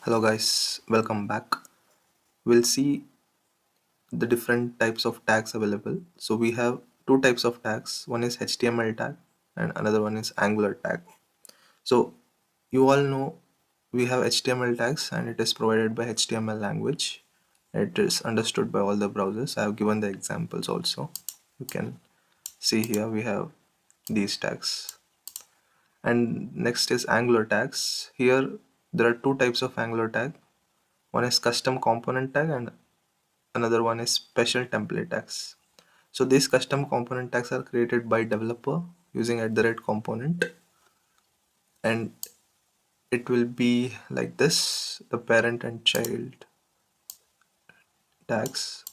Hello guys, welcome back. We'll see the different types of tags available. So we have two types of tags. One is HTML tag and another one is Angular tag. So you all know we have HTML tags and it is provided by HTML language. It is understood by all the browsers. I have given the examples also. You can see here we have these tags. And next is Angular tags. Here there are two types of Angular tag. One is custom component tag and another one is special template tags. So these custom component tags are created by developer using @component, and it will be like this: the parent and child tags.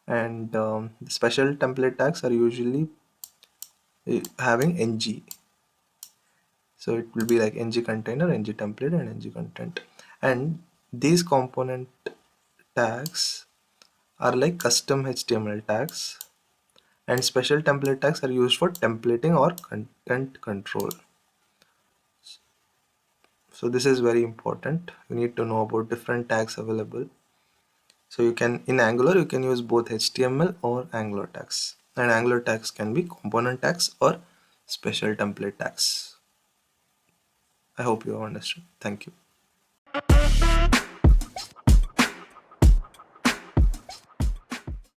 And the special template tags are usually having ng. So it will be like ng container, ng template, and ng content. And these component tags are like custom HTML tags, and special template tags are used for templating or content control. So this is very important. You need to know about different tags available. So you can, in Angular, you can use both HTML or Angular tags, and Angular tags can be component tags or special template tags. I hope you have understood. Thank you.